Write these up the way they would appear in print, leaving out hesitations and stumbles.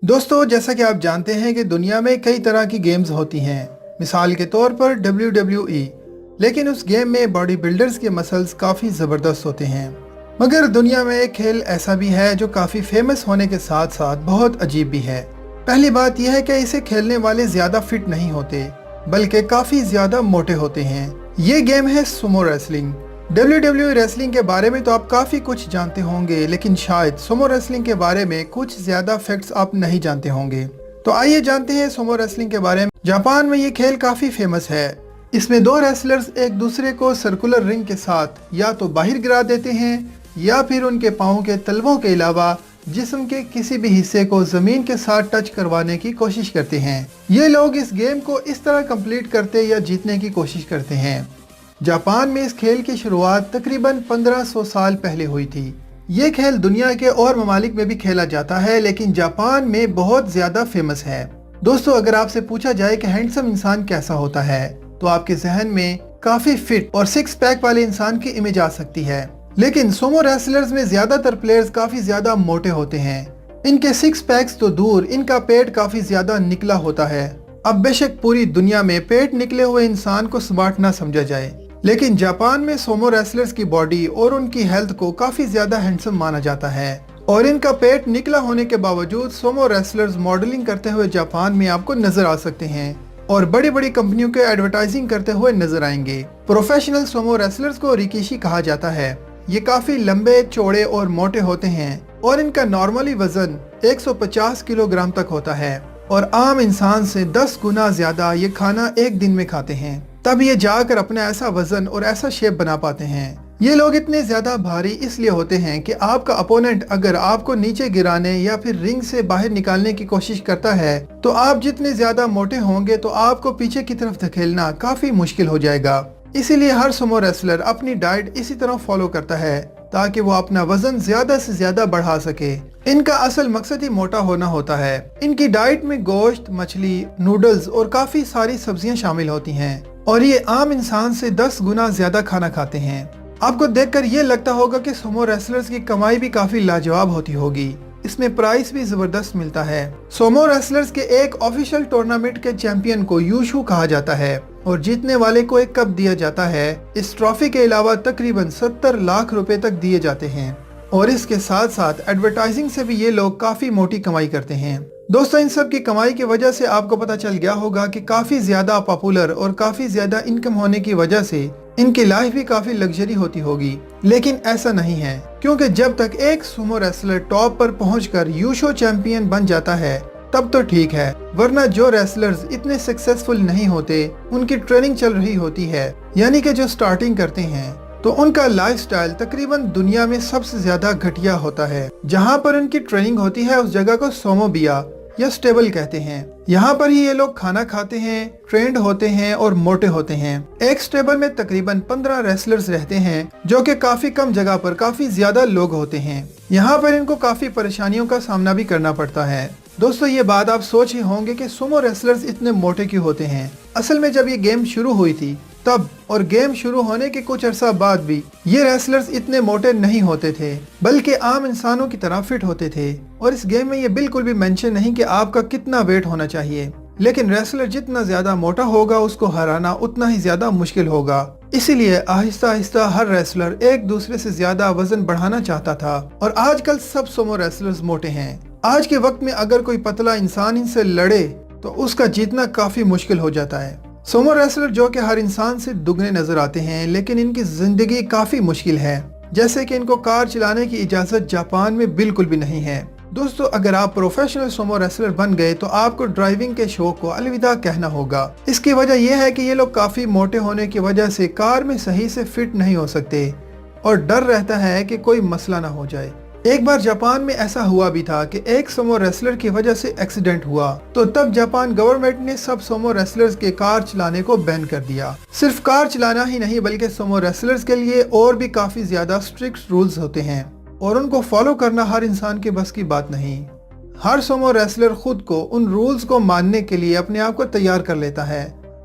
दोस्तों, जैसा कि आप जानते हैं कि दुनिया में कई तरह की गेम्स होती हैं। मिसाल के तौर पर WWE। लेकिन उस गेम में बॉडी बिल्डर्स के मसल्स काफ़ी ज़बरदस्त होते हैं। मगर दुनिया में एक खेल ऐसा भी है जो काफ़ी फेमस होने के साथ साथ बहुत अजीब भी है। पहली बात यह है कि इसे खेलने वाले ज़्यादा फिट नहीं होते, बल्कि काफ़ी ज़्यादा मोटे होते हैं। ये गेम है सुमो रेसलिंग। WWE रेसलिंग के बारे में तो आप काफ़ी कुछ जानते होंगे, लेकिन शायद सुमो रेसलिंग के बारे में कुछ ज़्यादा फैक्ट्स आप नहीं जानते होंगे। तो आइए जानते हैं सुमो रेसलिंग के बारे में। जापान में ये खेल काफ़ी फेमस है। इसमें दो रेसलर्स एक दूसरे को सर्कुलर रिंग के साथ या तो बाहर गिरा देते हैं या फिर उनके पाँव के तलवों के अलावा जिस्म के किसी भी हिस्से को ज़मीन के साथ टच करवाने की कोशिश करते हैं। ये लोग इस गेम को इस तरह कंप्लीट करते या जीतने की कोशिश करते हैं। जापान में इस खेल की शुरुआत तकरीबन 1500 साल पहले हुई थी। ये खेल दुनिया के और ममालिक में भी खेला जाता है, लेकिन जापान में बहुत ज़्यादा फेमस है। दोस्तों, अगर आपसे पूछा जाए कि हैंडसम इंसान कैसा होता है, तो आपके जहन में काफ़ी फिट और सिक्स पैक वाले इंसान की इमेज आ सकती है। लेकिन सुमो रेसलर्स में ज़्यादातर प्लेयर्स काफ़ी ज़्यादा मोटे होते हैं। इनके सिक्स पैक्स तो दूर, इनका पेट काफ़ी ज़्यादा निकला होता है। अब बेशक पूरी दुनिया में पेट निकले हुए इंसान को स्मार्ट ना समझा जाए, लेकिन जापान में सोमो रेसलर्स की बॉडी और उनकी हेल्थ को काफी ज्यादा हैंडसम माना जाता है। और इनका पेट निकला होने के बावजूद सोमो रेसलर्स मॉडलिंग करते हुए जापान में आपको नजर आ सकते हैं और बड़ी बड़ी कंपनियों के एडवर्टाइजिंग करते हुए नजर आएंगे। प्रोफेशनल सोमो रेसलर्स को रिकीशी कहा जाता है। ये काफी लंबे, चौड़े और मोटे होते हैं और इनका नॉर्मली वजन 150 किलोग्राम तक होता है और आम इंसान से 10 गुना ज्यादा ये खाना एक दिन में खाते हैं। तब ये जाकर अपना ऐसा वजन और ऐसा शेप बना पाते हैं। ये लोग इतने ज्यादा भारी इसलिए होते हैं कि आपका अपोनेंट अगर आपको नीचे गिराने या फिर रिंग से बाहर निकालने की कोशिश करता है, तो आप जितने ज्यादा मोटे होंगे तो आपको पीछे की तरफ धकेलना काफी मुश्किल हो जाएगा। इसीलिए हर सुमो रेसलर अपनी डाइट इसी तरह फॉलो करता है ताकि वो अपना वजन ज्यादा से ज्यादा बढ़ा सके। इनका असल मकसद ही मोटा होना होता है। इनकी डाइट में गोश्त, मछली, नूडल्स और काफी सारी सब्जियां शामिल होती हैं और ये आम इंसान से 10 गुना ज्यादा खाना खाते हैं। आपको देखकर ये लगता होगा कि सुमो रेसलर्स की कमाई भी काफी लाजवाब होती होगी। इसमें प्राइस भी जबरदस्त मिलता है। सुमो रेसलर्स के एक ऑफिशियल टूर्नामेंट के चैंपियन को यूशू कहा जाता है और जीतने वाले को एक कप दिया जाता है। इस ट्रॉफी के अलावा तकरीबन 70 लाख रुपए तक दिए जाते हैं और इसके साथ साथ एडवर्टाइजिंग से भी ये लोग काफी मोटी कमाई करते हैं। दोस्तों, इन सब की कमाई की वजह से आपको पता चल गया होगा कि काफी ज्यादा पॉपुलर और काफी ज्यादा इनकम होने की वजह से इनकी लाइफ भी काफी लग्जरी होती होगी। लेकिन ऐसा नहीं है, क्योंकि जब तक एक सुमो रेसलर टॉप पर पहुंचकर यूशो चैंपियन बन जाता है तब तो ठीक है, वरना जो रेसलर्स इतने सक्सेसफुल नहीं होते, उनकी ट्रेनिंग चल रही होती है, यानी कि जो स्टार्टिंग करते हैं, तो उनका लाइफस्टाइल तकरीबन दुनिया में सबसे ज्यादा घटिया होता है। जहां पर उनकी ट्रेनिंग होती है उस जगह को सोमोबिया या स्टेबल कहते हैं। यहाँ पर ही ये लोग खाना खाते हैं, ट्रेंड होते हैं और मोटे होते हैं। एक स्टेबल में तकरीबन 15 रेसलर्स रहते हैं, जो कि काफी कम जगह पर काफी ज्यादा लोग होते हैं। यहाँ पर इनको काफी परेशानियों का सामना भी करना पड़ता है। दोस्तों, ये बात आप सोच ही होंगे कि सुमो रेसलर्स इतने मोटे क्यों होते हैं। असल में जब ये गेम शुरू हुई थी तब और गेम शुरू होने के कुछ अरसा बाद भी ये रेसलर्स इतने मोटे नहीं होते थे, बल्कि आम इंसानों की तरह फिट होते थे। और इस गेम में ये बिल्कुल भी मेंशन नहीं कि आपका कितना वेट होना चाहिए, लेकिन रेसलर जितना ज्यादा मोटा होगा उसको हराना उतना ही ज्यादा मुश्किल होगा। इसीलिए आहिस्ता आहिस्ता हर रेसलर एक दूसरे से ज्यादा वजन बढ़ाना चाहता था और आजकल सब सुमो रेसलर्स मोटे हैं। आज के वक्त में अगर कोई पतला इंसान इनसे लड़े तो उसका जीतना काफी मुश्किल हो जाता है। सुमो रेसलर जो कि हर इंसान से दुगने नजर आते हैं, लेकिन इनकी जिंदगी काफी मुश्किल है। जैसे कि इनको कार चलाने की इजाजत जापान में बिल्कुल भी नहीं है। दोस्तों, अगर आप प्रोफेशनल सुमो रेसलर बन गए तो आपको ड्राइविंग के शौक को अलविदा कहना होगा। इसकी वजह यह है कि ये लोग काफी मोटे होने की वजह से कार में सही से फिट नहीं हो सकते और डर रहता है कि कोई मसला ना हो जाए। एक बार जापान में ऐसा हुआ भी था कि एक सुमो रेसलर की वजह से एक्सीडेंट हुआ, तो तब जापान गवर्नमेंट ने सब सुमो रेसलर्स के कार चलाने को बैन कर दिया। सिर्फ कार चलाना ही नहीं, बल्कि सुमो रेसलर्स के लिए और भी काफी ज्यादा स्ट्रिक्ट रूल्स होते हैं और उनको फॉलो करना हर इंसान के बस की बात नहीं। हर सुमो रेसलर खुद को उन रूल्स को मानने के लिए अपने आप को तैयार कर लेता है।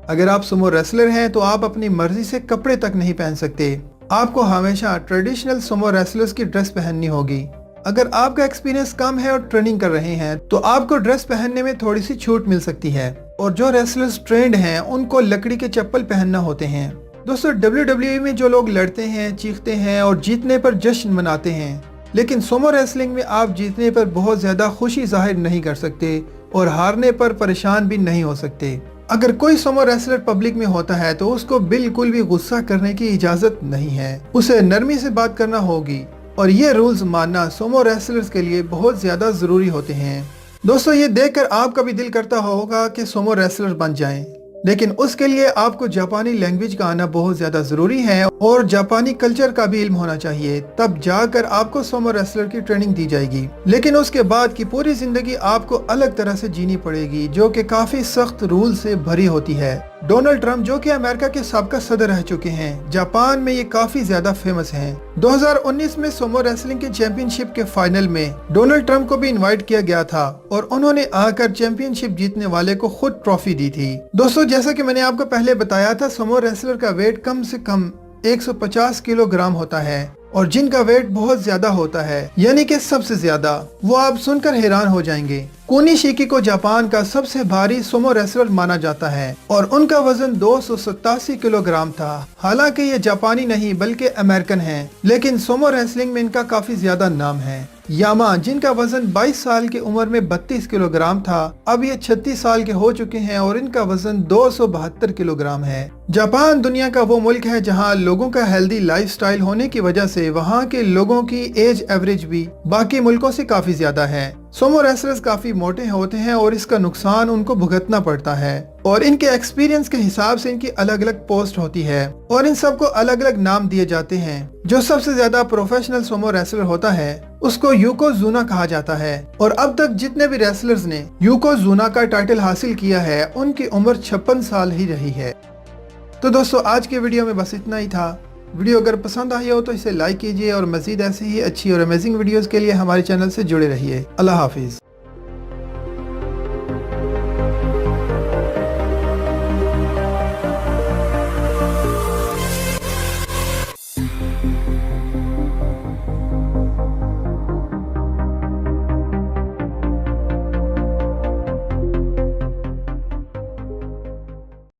अगर आप सुमो रेसलर हैं तो आप अपनी मर्जी से कपड़े तक नहीं पहन सकते। आपको हमेशा ट्रेडिशनल सुमो रेसलर्स की ड्रेस पहननी होगी। अगर आपका एक्सपीरियंस कम है और ट्रेनिंग कर रहे हैं तो आपको ड्रेस पहनने में थोड़ी सी छूट मिल सकती है, और जो रेसलर्स ट्रेंड हैं उनको लकड़ी के चप्पल पहनना होते हैं। दोस्तों, WWE में जो लोग लड़ते हैं, चीखते हैं और जीतने पर जश्न मनाते हैं, लेकिन सोमो रेसलिंग में आप जीतने पर बहुत ज्यादा खुशी जाहिर नहीं कर सकते और हारने पर परेशान भी नहीं हो सकते। अगर कोई सोमो रेसलर पब्लिक में होता है तो उसको बिल्कुल भी गुस्सा करने की इजाजत नहीं है, उसे नरमी से बात करना होगी, और ये रूल्स मानना सोमो रेसलर्स के लिए बहुत ज्यादा जरूरी होते हैं। दोस्तों, ये देखकर आपका भी दिल करता होगा कि सोमो रेसलर बन जाएं, लेकिन उसके लिए आपको जापानी लैंग्वेज का आना बहुत ज्यादा जरूरी है और जापानी कल्चर का भी इल्म होना चाहिए, तब जाकर आपको सोमो रेसलर की ट्रेनिंग दी जाएगी। लेकिन उसके बाद की पूरी जिंदगी आपको अलग तरह से जीनी पड़ेगी, जो कि काफी सख्त रूल से भरी होती है। डोनाल्ड ट्रंप, जो कि अमेरिका के साबका सदर रह चुके हैं, जापान में ये काफी ज्यादा फेमस हैं। 2019 में सोमो रेसलिंग के चैंपियनशिप के फाइनल में डोनाल्ड ट्रंप को भी इनवाइट किया गया था और उन्होंने आकर चैंपियनशिप जीतने वाले को खुद ट्रॉफी दी थी। दोस्तों, जैसा कि मैंने आपको पहले बताया था, सोमो रेसलर का वेट कम से कम 150 किलोग्राम होता है, और जिनका वेट बहुत ज्यादा होता है, यानी कि सबसे ज्यादा, वो आप सुनकर हैरान हो जाएंगे। कुनिशिकी को जापान का सबसे भारी सोमो रेसलर माना जाता है और उनका वजन 287 किलोग्राम था। हालांकि ये जापानी नहीं बल्कि अमेरिकन हैं, लेकिन सोमो रेसलिंग में इनका काफी ज्यादा नाम है। यामा, जिनका वजन 22 साल की उम्र में 32 किलोग्राम था, अब ये 36 साल के हो चुके हैं और इनका वजन 272 किलोग्राम है। जापान दुनिया का वो मुल्क है जहां लोगों का हेल्दी लाइफस्टाइल होने की वजह से वहां के लोगों की एज एवरेज भी बाकी मुल्कों से काफी ज्यादा है। सोमो रेसलर्स काफी मोटे होते हैं और इसका नुकसान उनको भुगतना पड़ता है, और इनके एक्सपीरियंस के हिसाब से इनकी अलग अलग पोस्ट होती है और इन सबको अलग अलग नाम दिए जाते हैं। जो सबसे ज्यादा प्रोफेशनल सोमो रेसलर होता है उसको योकोजुना कहा जाता है, और अब तक जितने भी रेसलर्स ने योकोजुना का टाइटल हासिल किया है उनकी उम्र 56 साल ही रही है। तो दोस्तों, आज के वीडियो में बस इतना ही था। वीडियो अगर पसंद आई हो तो इसे लाइक कीजिए और मजीद ऐसी ही अच्छी और अमेजिंग वीडियोस के लिए हमारे चैनल से जुड़े रहिए। अल्लाह हाफिज।